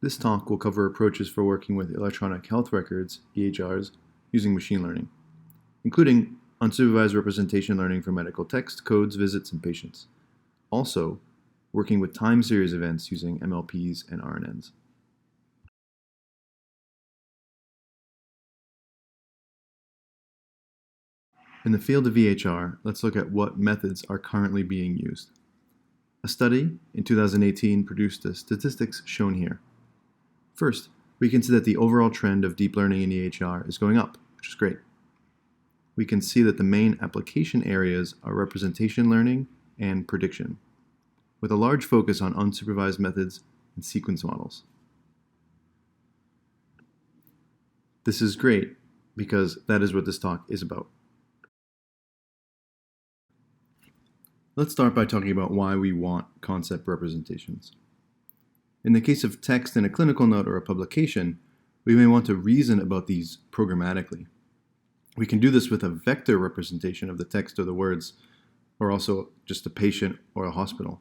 This talk will cover approaches for working with electronic health records, EHRs, using machine learning, including unsupervised representation learning for medical text, codes, visits, and patients. Also, working with time series events using MLPs and RNNs. In the field of EHR, let's look at what methods are currently being used. A study in 2018 produced the statistics shown here. First, we can see that the overall trend of deep learning in EHR is going up, which is great. We can see that the main application areas are representation learning and prediction, with a large focus on unsupervised methods and sequence models. This is great because that is what this talk is about. Let's start by talking about why we want concept representations. In the case of text in a clinical note or a publication, we may want to reason about these programmatically. We can do this with a vector representation of the text or the words, or also just a patient or a hospital.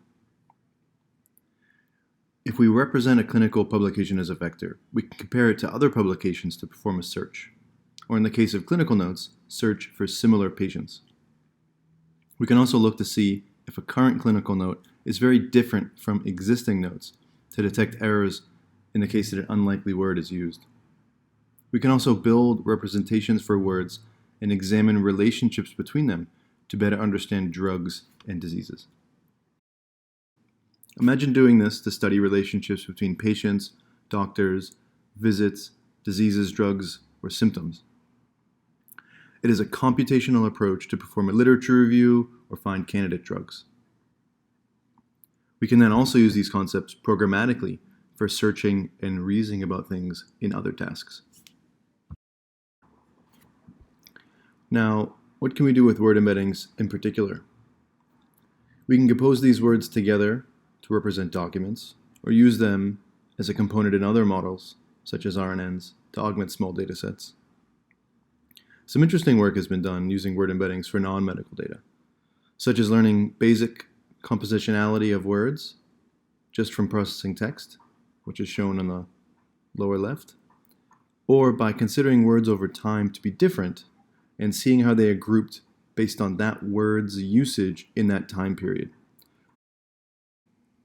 If we represent a clinical publication as a vector, we can compare it to other publications to perform a search, or in the case of clinical notes, search for similar patients. We can also look to see if a current clinical note is very different from existing notes to detect errors in the case that an unlikely word is used. We can also build representations for words and examine relationships between them to better understand drugs and diseases. Imagine doing this to study relationships between patients, doctors, visits, diseases, drugs, or symptoms. It is a computational approach to perform a literature review or find candidate drugs. We can then also use these concepts programmatically for searching and reasoning about things in other tasks. Now, what can we do with word embeddings in particular? We can compose these words together to represent documents, or use them as a component in other models, such as RNNs, to augment small data sets. Some interesting work has been done using word embeddings for non-medical data, such as learning basic compositionality of words just from processing text, which is shown on the lower left, or by considering words over time to be different and seeing how they are grouped based on that word's usage in that time period.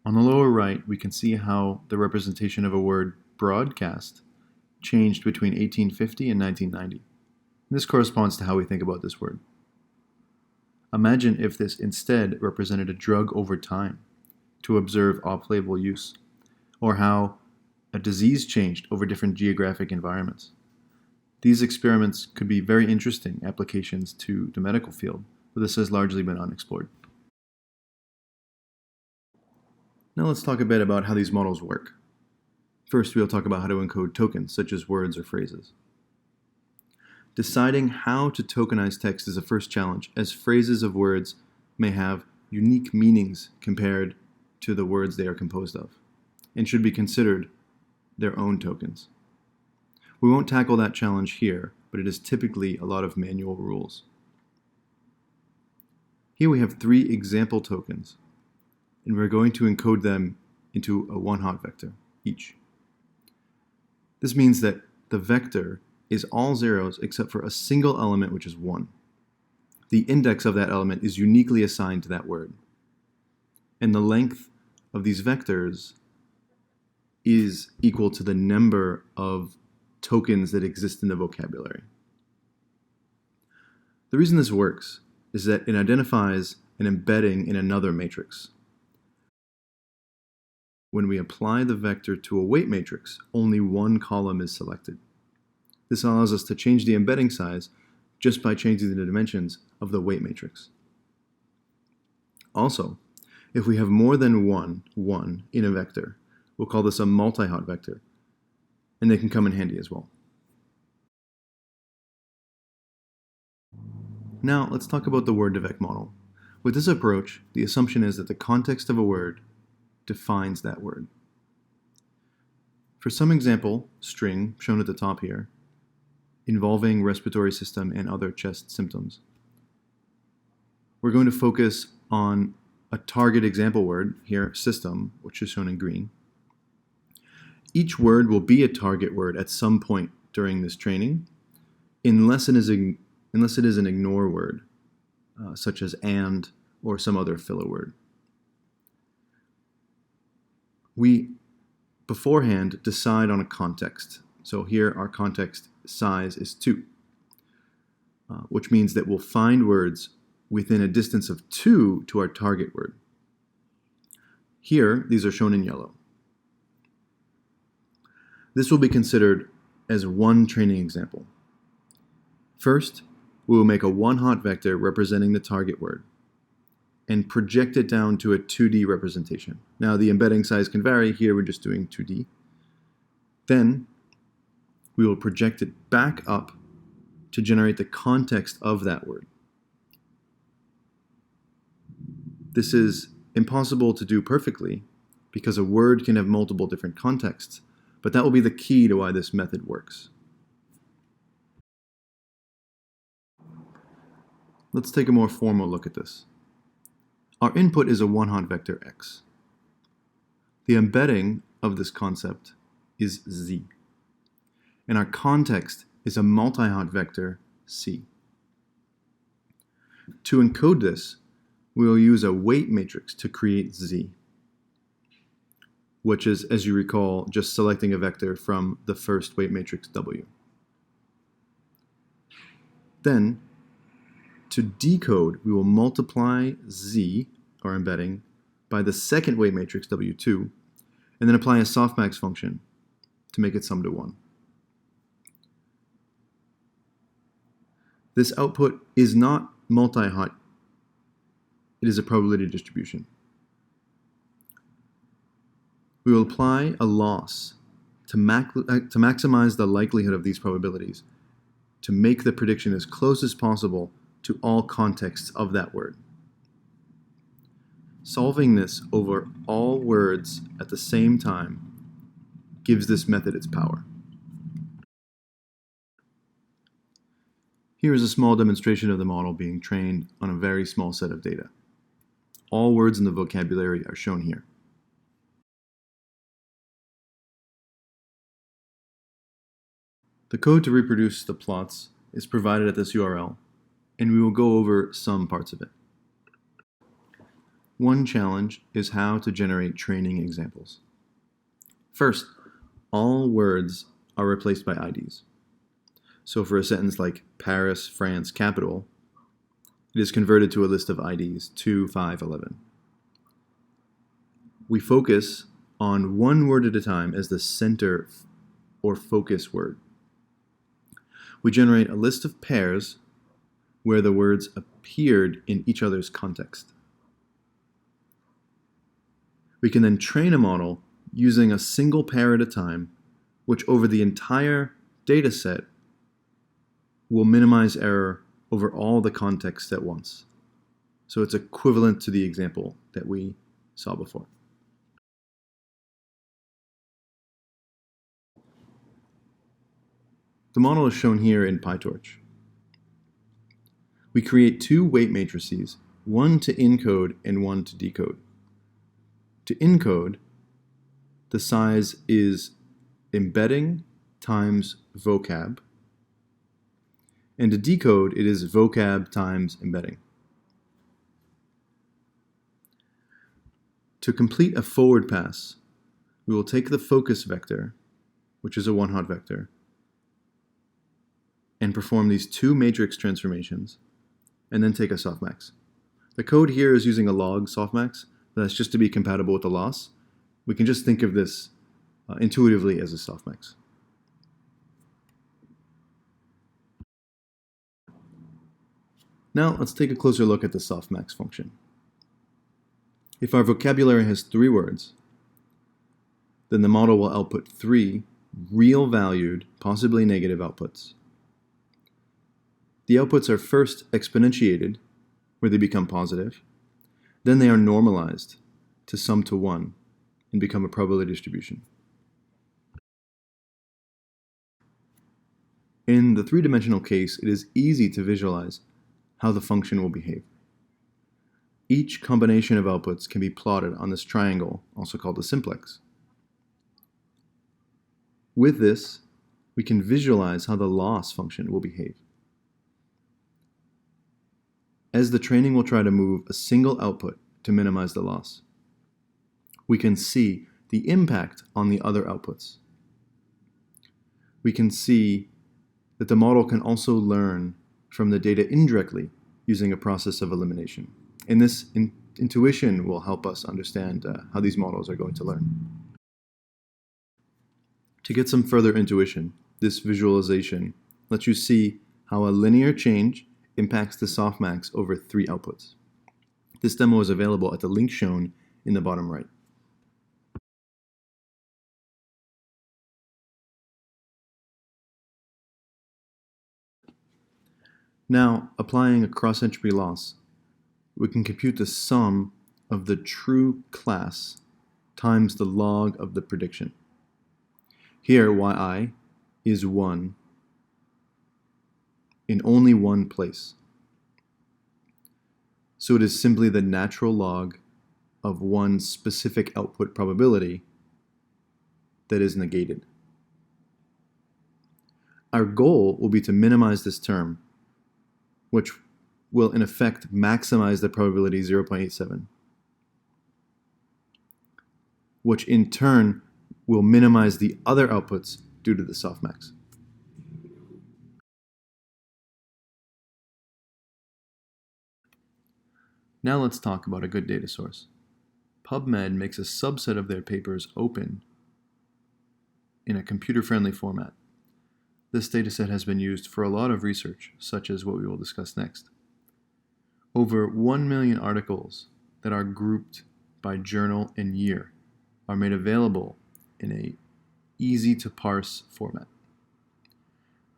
On the lower right, we can see how the representation of a word broadcast changed between 1850 and 1990. This corresponds to how we think about this word. Imagine if this instead represented a drug over time to observe off-label use, or how a disease changed over different geographic environments. These experiments could be very interesting applications to the medical field, but this has largely been unexplored. Now let's talk a bit about how these models work. First, we'll talk about how to encode tokens, such as words or phrases. Deciding how to tokenize text is a first challenge, as phrases of words may have unique meanings compared to the words they are composed of, and should be considered their own tokens. We won't tackle that challenge here, but it is typically a lot of manual rules. Here we have 3 example tokens, and we're going to encode them into a one-hot vector each. This means that the vector is all zeros except for a single element, which is 1. The index of that element is uniquely assigned to that word. And the length of these vectors is equal to the number of tokens that exist in the vocabulary. The reason this works is that it identifies an embedding in another matrix. When we apply the vector to a weight matrix, only one column is selected. This allows us to change the embedding size just by changing the dimensions of the weight matrix. Also, if we have more than one in a vector, we'll call this a multi-hot vector, and they can come in handy as well. Now, let's talk about the word Divec model. With this approach, the assumption is that the context of a word defines that word. For some example, string, shown at the top here, involving respiratory system and other chest symptoms, we're going to focus on a target example word, here system, which is shown in green. Each word will be a target word at some point during this training, unless it is an ignore word, such as and or some other filler word. We beforehand decide on a context. So here our context size is 2, which means that we'll find words within a distance of 2 to our target word. Here, these are shown in yellow. This will be considered as one training example. First, we will make a one-hot vector representing the target word and project it down to a 2D representation. Now, the embedding size can vary. Here, we're just doing 2D. Then, we will project it back up to generate the context of that word. This is impossible to do perfectly because a word can have multiple different contexts, but that will be the key to why this method works. Let's take a more formal look at this. Our input is a one-hot vector x. The embedding of this concept is z. And our context is a multi-hot vector c. To encode this, we will use a weight matrix to create z, which is, as you recall, just selecting a vector from the first weight matrix W. Then, to decode, we will multiply z, our embedding, by the second weight matrix W2, and then apply a softmax function to make it sum to 1. This output is not multi-hot, it is a probability distribution. We will apply a loss to maximize the likelihood of these probabilities, to make the prediction as close as possible to all contexts of that word. Solving this over all words at the same time gives this method its power. Here is a small demonstration of the model being trained on a very small set of data. All words in the vocabulary are shown here. The code to reproduce the plots is provided at this URL, and we will go over some parts of it. One challenge is how to generate training examples. First, all words are replaced by IDs. So for a sentence like Paris, France, capital, it is converted to a list of IDs 2, 5, 11. We focus on one word at a time as the center or focus word. We generate a list of pairs where the words appeared in each other's context. We can then train a model using a single pair at a time, which over the entire data set will minimize error over all the contexts at once. So it's equivalent to the example that we saw before. The model is shown here in PyTorch. We create 2 weight matrices, one to encode and one to decode. To encode, the size is embedding times vocab, and to decode, it is vocab times embedding. To complete a forward pass, we will take the focus vector, which is a one-hot vector, and perform these 2 matrix transformations, and then take a softmax. The code here is using a log softmax. That's just to be compatible with the loss. We can just think of this intuitively as a softmax. Now let's take a closer look at the softmax function. If our vocabulary has 3 words, then the model will output 3 real valued, possibly negative outputs. The outputs are first exponentiated, where they become positive. Then they are normalized to sum to 1 and become a probability distribution. In the 3-dimensional case, it is easy to visualize how the function will behave. Each combination of outputs can be plotted on this triangle, also called a simplex. With this, we can visualize how the loss function will behave. As the training will try to move a single output to minimize the loss, we can see the impact on the other outputs. We can see that the model can also learn from the data indirectly using a process of elimination. And this intuition will help us understand how these models are going to learn. To get some further intuition, this visualization lets you see how a linear change impacts the softmax over 3 outputs. This demo is available at the link shown in the bottom right. Now, applying a cross-entropy loss, we can compute the sum of the true class times the log of the prediction. Here, yi is 1 in only one place. So it is simply the natural log of one specific output probability that is negated. Our goal will be to minimize this term, which will in effect maximize the probability 0.87, which in turn will minimize the other outputs due to the softmax. Now let's talk about a good data source. PubMed makes a subset of their papers open in a computer-friendly format. This dataset has been used for a lot of research, such as what we will discuss next. Over 1 million articles that are grouped by journal and year are made available in a easy-to-parse format.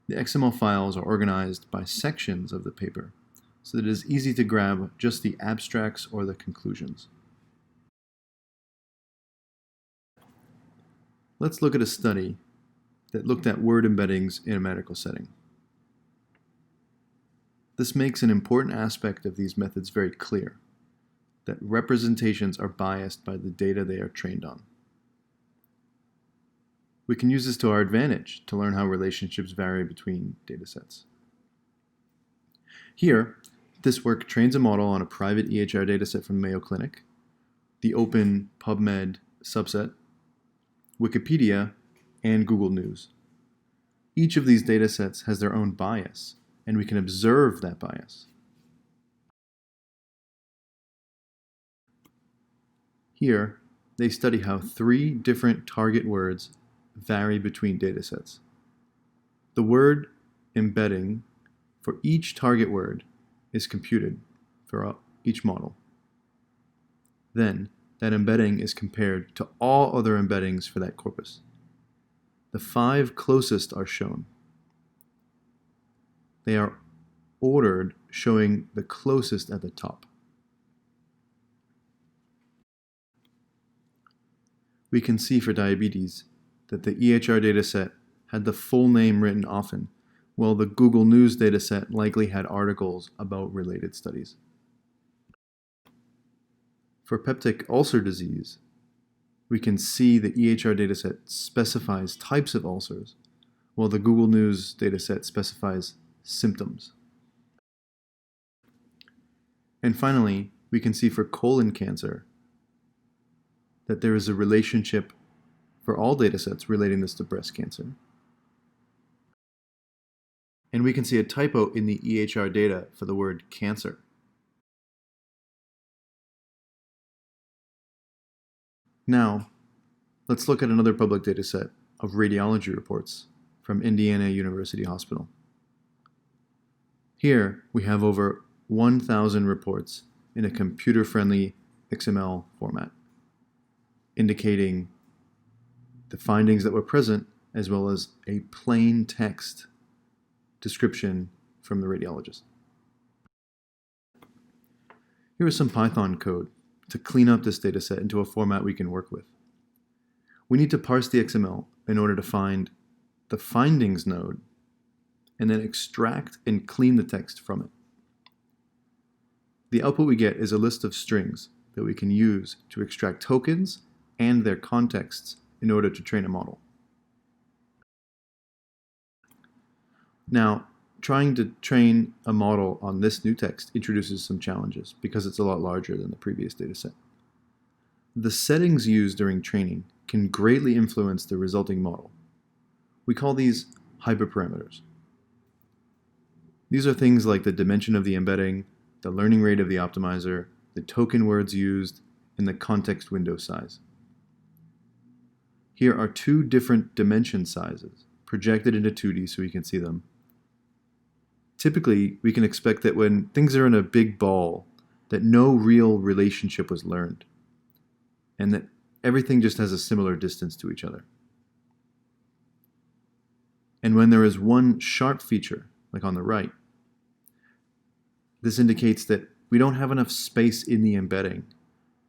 The XML files are organized by sections of the paper, so that it is easy to grab just the abstracts or the conclusions. Let's look at a study that looked at word embeddings in a medical setting. This makes an important aspect of these methods very clear, that representations are biased by the data they are trained on. We can use this to our advantage to learn how relationships vary between datasets. Here, this work trains a model on a private EHR dataset from Mayo Clinic, the open PubMed subset, Wikipedia, and Google News. Each of these datasets has their own bias, and we can observe that bias. Here, they study how 3 different target words vary between datasets. The word embedding for each target word is computed for each model. Then, that embedding is compared to all other embeddings for that corpus. The 5 closest are shown. They are ordered, showing the closest at the top. We can see for diabetes that the EHR dataset had the full name written often, while the Google News dataset likely had articles about related studies. For peptic ulcer disease, we can see the EHR dataset specifies types of ulcers, while the Google News dataset specifies symptoms. And finally, we can see for colon cancer that there is a relationship for all datasets relating this to breast cancer. And we can see a typo in the EHR data for the word cancer. Now, let's look at another public dataset of radiology reports from Indiana University Hospital. Here, we have over 1,000 reports in a computer-friendly XML format, indicating the findings that were present, as well as a plain text description from the radiologist. Here is some Python code to clean up this dataset into a format we can work with. We need to parse the XML in order to find the findings node and then extract and clean the text from it. The output we get is a list of strings that we can use to extract tokens and their contexts in order to train a model. Now, trying to train a model on this new text introduces some challenges because it's a lot larger than the previous dataset. The settings used during training can greatly influence the resulting model. We call these hyperparameters. These are things like the dimension of the embedding, the learning rate of the optimizer, the token words used, and the context window size. Here are two different dimension sizes projected into 2D so we can see them. Typically, we can expect that when things are in a big ball, that no real relationship was learned, and that everything just has a similar distance to each other. And when there is one sharp feature, like on the right, this indicates that we don't have enough space in the embedding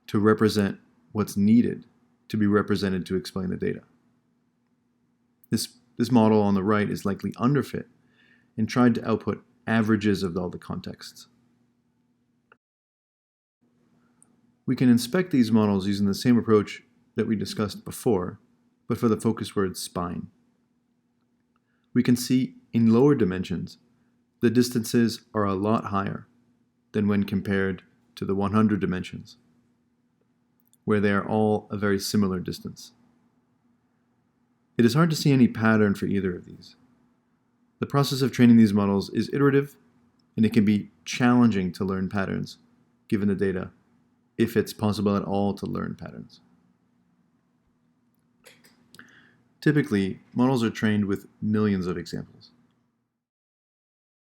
to represent what's needed to be represented to explain the data. This model on the right is likely underfit and tried to output averages of all the contexts. We can inspect these models using the same approach that we discussed before, but for the focus word spine. We can see in lower dimensions, the distances are a lot higher than when compared to the 100 dimensions, where they are all a very similar distance. It is hard to see any pattern for either of these. The process of training these models is iterative, and it can be challenging to learn patterns, given the data, if it's possible at all to learn patterns. Typically, models are trained with millions of examples.